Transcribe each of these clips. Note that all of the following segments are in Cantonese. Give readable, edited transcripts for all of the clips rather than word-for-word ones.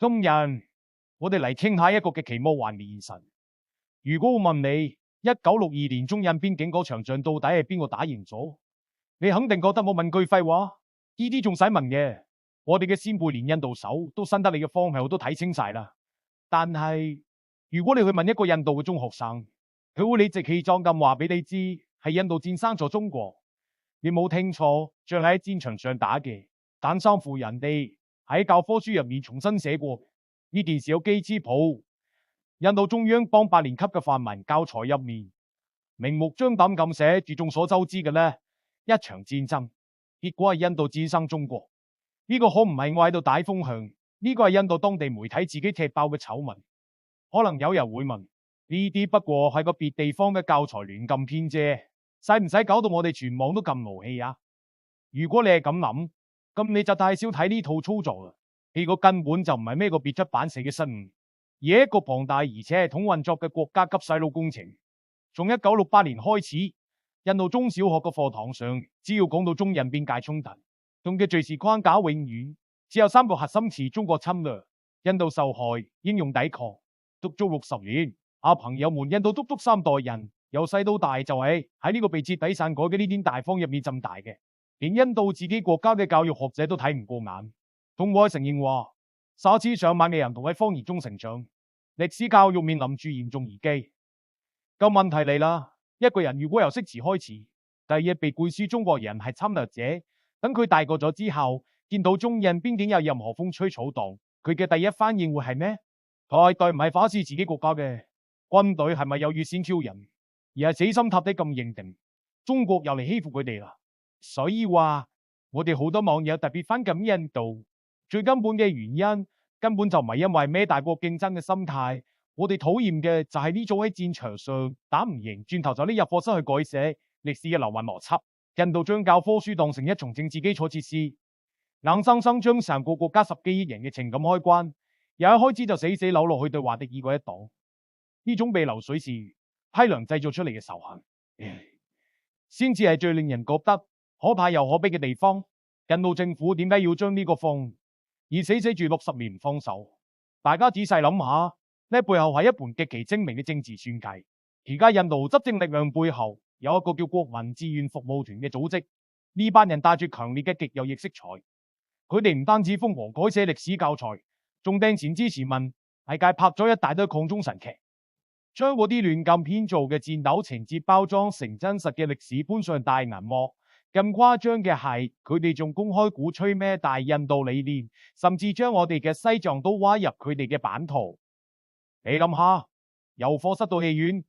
今日我哋嚟傾下一個極其魔幻嘅現實。如果我問你1962年中印邊境嗰場仗到底係邊個打贏咗，你肯定覺得我問句廢話，呢啲仲使問嘅？我哋嘅先輩連印度手都伸得你嘅方向都睇清晒啦。但係如果你去問一個印度嘅中學生，佢會理直氣壯咁話俾你知係印度戰勝咗中國。你冇聽錯，仗係喺戰場上打嘅，但衫褲人哋喺教科書入面重新寫過。呢件事有機之譜，印度中央邦8年級嘅範文教材入面明目張膽咁寫住眾所周知嘅呢一場戰爭，結果係印度戰勝中國。呢個可唔係我喺度帶風向，呢個係印度當地媒體自己踢爆嘅醜聞。可能有人會問，呢啲不過係個別地方嘅教材亂咁編啫，使唔使搞到我哋全網都咁勞氣啊？如果你係咁諗，咁你就太少睇呢套操作啦。呢個根本就唔係咩個別出版社嘅失誤，而係一個龐大而且係統運作嘅國家級洗腦工程。從1968年開始，印度中小學嘅課堂上，只要講到中印邊界衝突，用嘅敘事框架永遠只有3個核心詞：中國侵略、印度受害、英勇抵抗。足足60年，朋友們，印度足足3代人由細到大就係喺呢個被徹底篡改嘅呢點大方入面浸大嘅，連印度自己國家嘅教育學者都睇唔過眼。同我承認話，沙子上萬嘅人同喺謊言中成長，歷史教育面臨住嚴重危機。咁問題嚟啦，一個人如果由識字開始，第日被灌輸中國人係侵略者，等佢大個咗之後，見到中印邊境有任何風吹草動，佢嘅第一反應會係咩？絕對唔係反思自己國家嘅軍隊係咪有越線挑人，而係死心塌地咁認定中國又嚟欺負佢哋啦。所以話我哋好多網友特別反感印度，最根本嘅原因根本就唔係因為咩大國競爭嘅心態，我哋討厭嘅就係呢種喺戰場上打唔贏，轉頭就拎入課室去改寫歷史嘅流運邏輯。印度將教科書當成一重政治基礎設施，硬生生將成個國家10幾億人嘅情感開關，由一開始就死死扭落去對華敵意嗰一黨。呢種被流水線批量製造出嚟嘅仇恨，先至係最令人覺得可怕又可悲嘅地方。印度政府點解要將呢個放而死住60年唔放手？大家仔細諗下，呢背後係一盤極其精明嘅政治算計。而家印度執政力量背後有一個叫國民志願服務團嘅組織，呢班人帶住強烈嘅極右翼色彩，佢哋唔單止瘋狂改寫歷史教材，仲掟錢支持文藝界拍咗一大堆抗中神劇，將嗰啲亂咁編造嘅戰鬥情節包裝成真實嘅歷史搬上大銀幕。更誇張嘅係，佢哋仲公開鼓吹咩大印度理念，甚至將我哋嘅西藏都挖入佢哋嘅版圖。你諗下，由課室到戲院，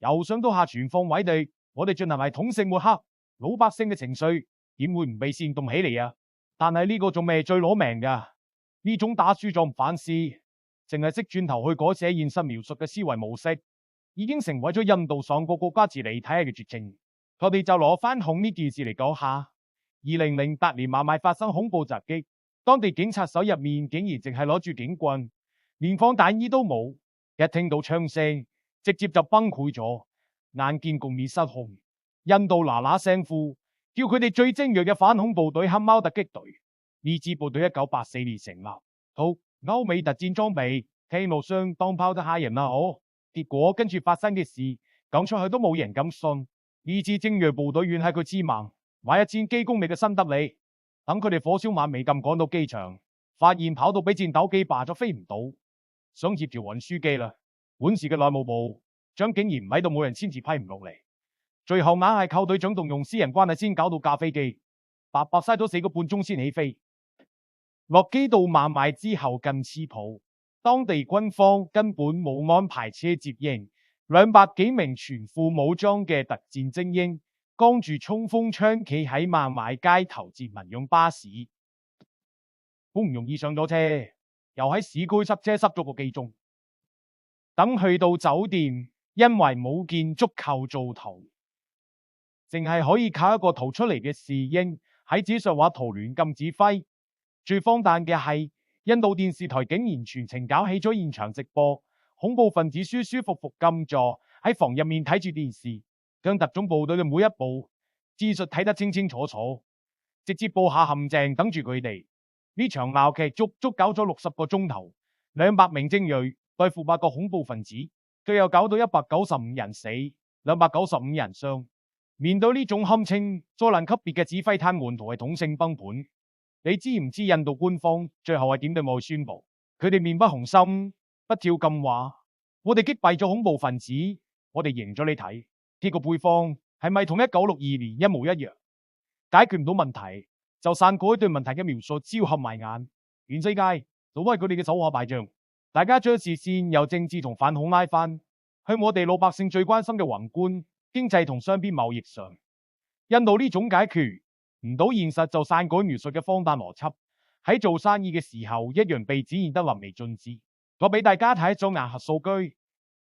由上到下全方位地，我哋進行係統性抹黑，老百姓嘅情緒點會唔被煽動起嚟啊？但係呢個仲未最攞命噶，呢種打輸咗唔反思，淨係識轉頭去改寫現實描述嘅思維模式，已經成為咗印度上個國家治理體系嘅絕症。我哋就攞翻恐呢件事嚟講下。2008年孟買發生恐怖襲擊，當地警察手入面竟然淨係攞住警棍，連防彈衣都冇。一聽到槍聲，直接就崩潰咗，眼見局面失控，印度嗱嗱聲呼叫佢哋最精銳嘅反恐部隊黑貓突擊隊。呢支部隊1984年成立，好歐美特戰裝備，聽落相當拋得嚇人啦，結果跟住發生嘅事講出去都冇人敢信。呢支精銳部隊遠喺佢之盲，買1000機公里嘅新德里，等佢哋火燒晚未咁趕到機場，發現跑到俾戰鬥機霸咗飛唔到，想協調運輸機啦。本市嘅內務部長竟然唔喺度，冇人簽字批唔落嚟，最後硬係靠隊長動用私人關係先搞到架飛機，白白嘥咗4個半鐘先起飛。落機到孟買之後更離譜，當地軍方根本冇安排車接應。200幾名全副武裝嘅特戰精英，扛住衝鋒槍企喺孟買街頭接民用巴士，好唔容易上咗車，又喺市區塞車塞咗個幾鐘，等去到酒店，因為冇建築構造圖，淨係可以靠一個圖出嚟嘅侍應喺紙上畫圖亂咁指揮。最荒誕嘅係，印度電視台竟然全程搞起咗現場直播。恐怖分子舒舒服服咁坐喺房入面睇住電視，將特種部隊嘅每一步戰術睇得清清楚楚，直接布下陷阱等住佢哋。呢場鬧劇足足搞咗60個鐘頭， 200名精鋭對付8個恐怖分子，最後搞到195人死，295人傷。面對呢種堪稱災難級別嘅指揮癱瘓同系統性崩盤，你知唔知印度官方最後係點對我宣佈？佢哋面不紅心，不跳禁話：我哋擊斃咗恐怖分子，我哋贏咗你睇。呢個配方係咪同1962年一模一樣？解決唔到問題就篡改對問題嘅描述，招合埋眼，全世界都係佢哋嘅手下敗將。大家將視線由政治同反恐拉翻去我哋老百姓最關心嘅宏觀經濟同雙邊貿易上。印度呢種解決唔到現實就篡改描述嘅荒誕邏輯，喺做生意嘅時候一樣被展現得淋漓盡致。我俾大家睇一組硬核數據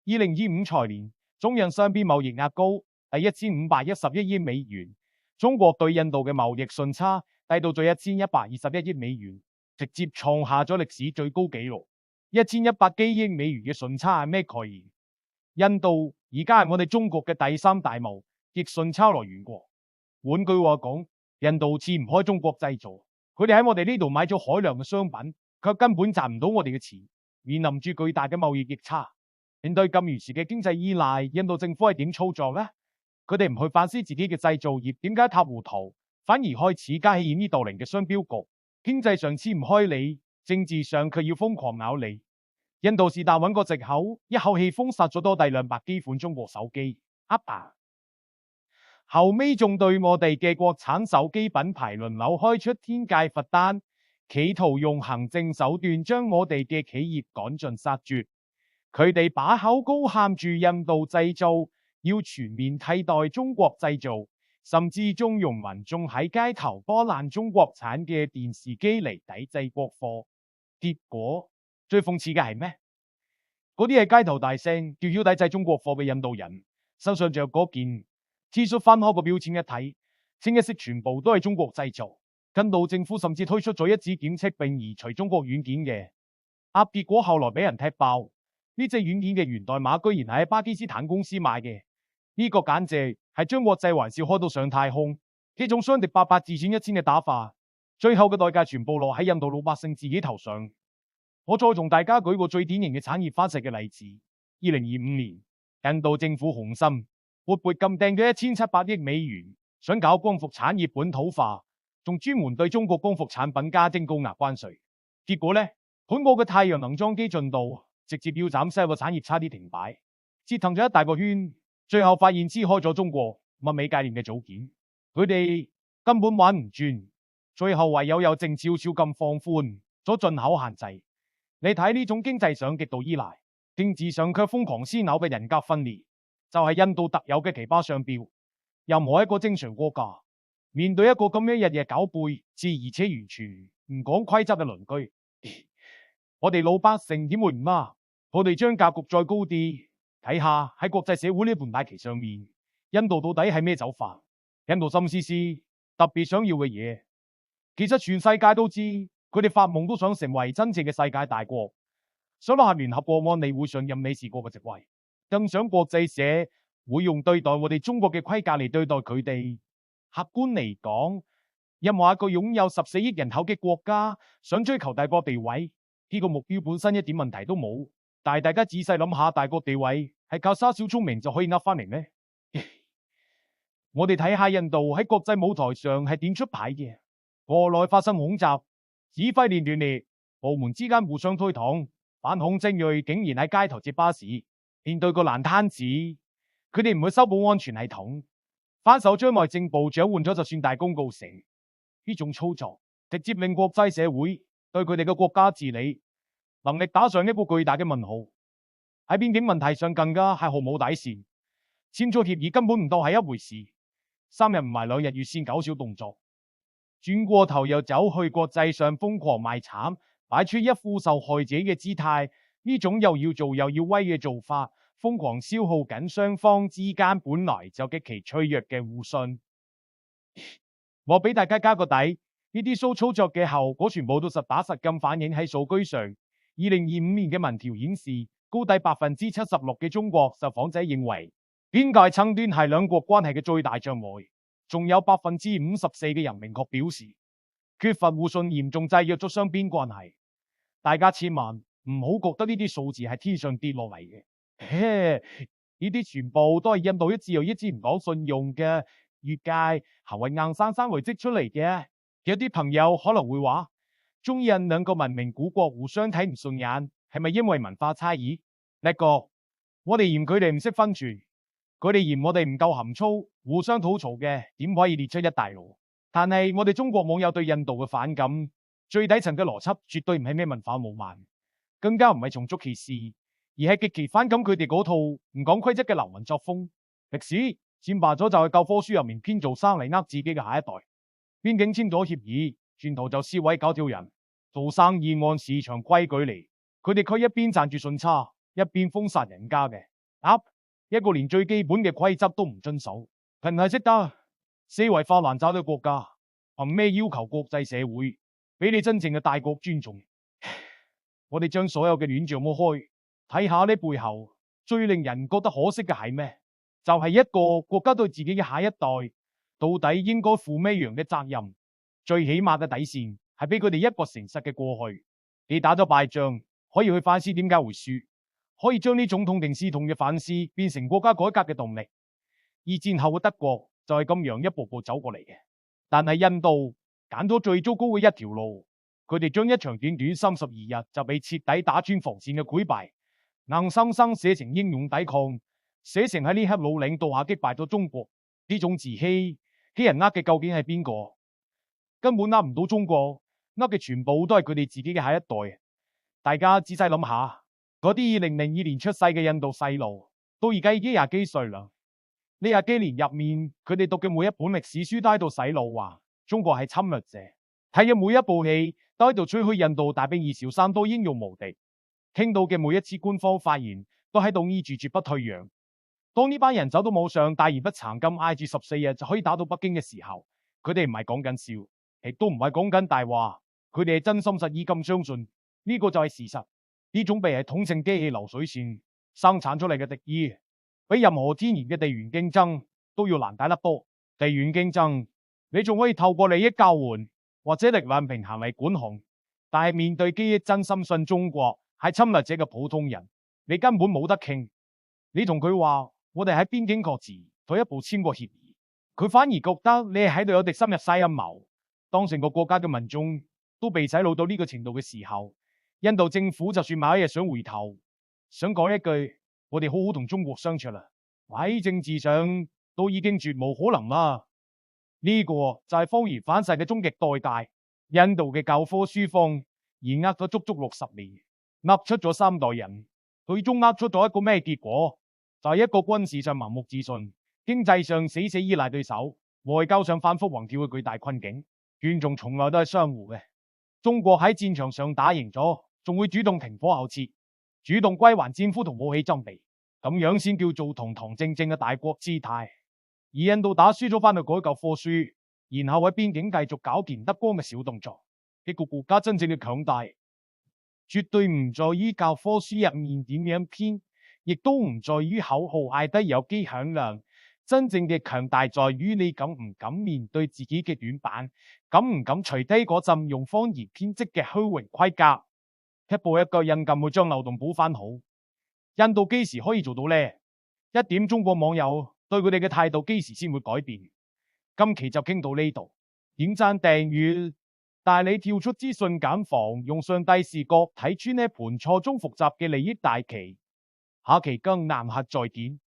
：2025財年中印雙邊貿易額高係1511億美元，中國對印度嘅貿易順差低到咗1121億美元，直接創下咗歷史最高紀錄。1100幾億美元嘅順差係咩概念？印度而家係我哋中國嘅第3大貿易順差來源國。換句話講，印度似唔開中國製造，佢哋喺我哋呢度買咗海量嘅商品，卻根本賺唔到我哋嘅錢，面臨住巨大嘅貿易逆差。面對咁完善嘅經濟依賴，印度政府係點操作呢？佢哋唔去反思自己嘅製造業點解一塌糊塗，反而開始加起掩耳盜鈴嘅商標局。經濟上黐唔開你，政治上卻要瘋狂咬你。印度是但揾個藉口，一口氣封殺咗多遞200幾款中國手機。後尾仲對我哋嘅國產手機品牌輪流開出天價罰單，企圖用行政手段將我哋嘅企業趕盡殺絕。佢哋把口高喊住印度製造，要全面替代中國製造，甚至縱容民眾喺街頭波爛中國產嘅電視機嚟抵制國貨。結果最諷刺嘅係咩？嗰啲係街頭大聲叫囂抵制中國貨嘅印度人，身上着嗰件 T 恤翻開個標籤一睇，清一色全部都係中國製造。印度政府甚至推出咗一紙檢測並移除中國軟件嘅結果後來俾人踢爆，呢隻軟件嘅源代碼居然係喺巴基斯坦公司買嘅。呢個簡直係將國際玩笑開到上太空。呢種傷敵800自損1000嘅打法，最後嘅代價全部落喺印度老百姓自己頭上。我再同大家舉個最典型嘅產業翻石嘅例子：2025年，印度政府雄心勃勃咁掟咗1700億美元，想搞光伏產業本土化，仲專門對中國光伏產品加徵高額關稅。結果呢，本國嘅太陽能裝機進度直接要斬西個產業差啲停擺，折騰咗一大個圈，最後發現支開咗中國物美價廉嘅組件，佢哋根本玩唔轉，最後唯有靜悄悄咁放寬咗進口限制。你睇呢種經濟上極度依賴，政治上卻瘋狂撕咬嘅人格分裂，就係印度特有嘅奇葩商標。任何一個正常國家面對一個咁樣日日搞背刺而且完全唔講規則嘅鄰居，我哋老百姓點會唔啊？我哋將格局再高啲，睇下喺國際社會呢盤大棋上面，印度到底係咩走法？印度心思思特別想要嘅嘢，其實全世界都知。佢哋發夢都想成為真正嘅世界大國，想攞下聯合國安理會上任理事國嘅席位，更想國際社會用對待我哋中國嘅規格嚟對待佢哋。客觀嚟講，任何一個擁有14億人口嘅國家想追求大國地位，呢個目標本身一點問題都冇。但係大家仔細諗下，大國地位係靠耍小聰明就可以呃翻嚟咩？我哋睇下印度喺國際舞台上係點出牌嘅，國內發生恐襲，指揮鏈斷裂，部門之間互相推搪，反恐精銳竟然喺街頭接巴士。面對個爛攤子，佢哋唔會修補安全系統，翻手將內政部長換咗就算大功告成。呢種操作直接令國際社會對佢哋嘅國家治理能力打上一個巨大嘅問號。喺邊境問題上更加係毫無底線，簽咗協議根本唔當係一回事，3日唔埋2日預先搞小動作，轉過頭又走去國際上瘋狂賣慘，擺出一副受害者嘅姿態。呢種又要做又要威嘅做法，瘋狂消耗緊雙方之間本來就極其脆弱嘅互信。我俾大家加個底，呢啲騷操作嘅後果全部都實打實咁反映喺數據上。2025年嘅民調顯示，高達76%嘅中國受訪者認為邊界爭端係兩國關係嘅最大障礙，仲有54%嘅人明確表示缺乏互信嚴重制約咗雙邊關係。大家千萬唔好覺得呢啲數字係天上跌落嚟嘅。呢啲全部都係印度一支又一支唔講信用嘅越界行為硬生生累積出嚟嘅。有啲朋友可能會話，中印兩個文明古國互相睇唔順眼，係咪因為文化差異？呢個我哋嫌佢哋唔識分寸，佢哋嫌我哋唔夠含蓄，互相吐槽嘅點可以列出一大籮？但係我哋中國網友對印度嘅反感，最底層嘅邏輯絕對唔係咩文化傲慢，更加唔係種族歧視，而係極其反感佢哋嗰套唔講規則嘅流氓作風。歷史戰敗咗就係教科書入面編造生嚟呃自己嘅下一代。邊境簽咗協議，轉頭就撕毀搞條人，做生意按市場規矩嚟，佢哋卻一邊賺住順差，一邊封殺人家嘅。一個連最基本嘅規則都唔遵守，憑係識得四圍發爛渣嘅國家，憑咩要求國際社會俾你真正嘅大國尊重？我哋將所有嘅亂象抹開，睇下呢背後最令人覺得可惜嘅係咩？就係一個國家對自己嘅下一代到底應該負咩樣嘅責任？最起碼嘅底線係俾佢哋一個誠實嘅過去。你打咗敗仗，可以去反思點解會輸，可以將呢種痛定思痛嘅反思變成國家改革嘅動力。二戰後嘅德國就係咁樣一步步走過嚟嘅。但係印度揀咗最糟糕嘅一條路，佢哋將一場短短32日就被徹底打穿防線嘅潰敗，硬生生寫成英勇抵抗，寫成喺呢刻老領導下擊敗咗中國。呢種自欺欺人嘅究竟係邊個？根本唔到中國，嘅全部都係佢哋自己嘅下一代。大家仔細諗下，嗰啲2002年出世嘅印度細路，到而家已經廿幾歲啦。呢廿幾年入面，佢哋讀嘅每一本歷史書都喺度洗腦話中國係侵略者，睇嘅每一部戲都喺度吹噓印度大兵二小山都英勇無敵，聽到嘅每一次官方發言都喺度依住絕不退讓。當呢班人走到網上大言不慚咁嗌住14日就可以打到北京嘅時候，佢哋唔係講緊笑，亦都唔係講緊大話，佢哋係真心實意咁相信呢個就係事實。呢種被係統稱機器流水線生產出嚟嘅敵意，比任何天然嘅地緣競爭都要難打得多。地緣競爭你仲可以透過利益交換或者力量平衡嚟管控，但係面對基於真心信中國係侵略者嘅普通人，你根本冇得傾。你同佢話我哋喺邊境各自退一步簽過協議，佢反而覺得你係喺度有啲深入晒陰謀。當成個國家嘅民眾都被洗腦到呢個程度嘅時候，印度政府就算某一日想回頭，想講一句我哋好好同中國相處啦，喺政治上都已經絕無可能啦。呢個就係謊言反噬嘅終極代價。印度嘅教科書方而呃咗足足60年，呃出咗3代人，最終呃出咗一個咩結果？就係一個軍事上盲目自信，經濟上死死依賴對手，外交上反覆橫跳嘅巨大困境。權重從來都係相互嘅。中國喺戰場上打贏咗，仲會主動停火後撤，主動歸還戰俘同武器裝備，咁樣先叫做堂堂正正嘅大國姿態。而印度打輸咗翻去改教科書，然後喺邊境繼續搞件得光嘅小動作。一個國家真正嘅強大，絕對唔在於教科書入面點樣編，亦都唔在於口號嗌得有機響亮。真正嘅強大在於你敢唔敢面對自己嘅短板，敢唔敢除低嗰陣用謊言編織嘅虛榮規格，一步一腳印咁去將漏洞補翻好。印度幾時可以做到呢？一點中國網友對佢哋嘅態度幾時先會改變？今期就傾到呢度，點讚訂閱，帶你跳出資訊繭房，用上帝視角睇穿呢盤錯綜複雜嘅利益大棋。下期更難客再見。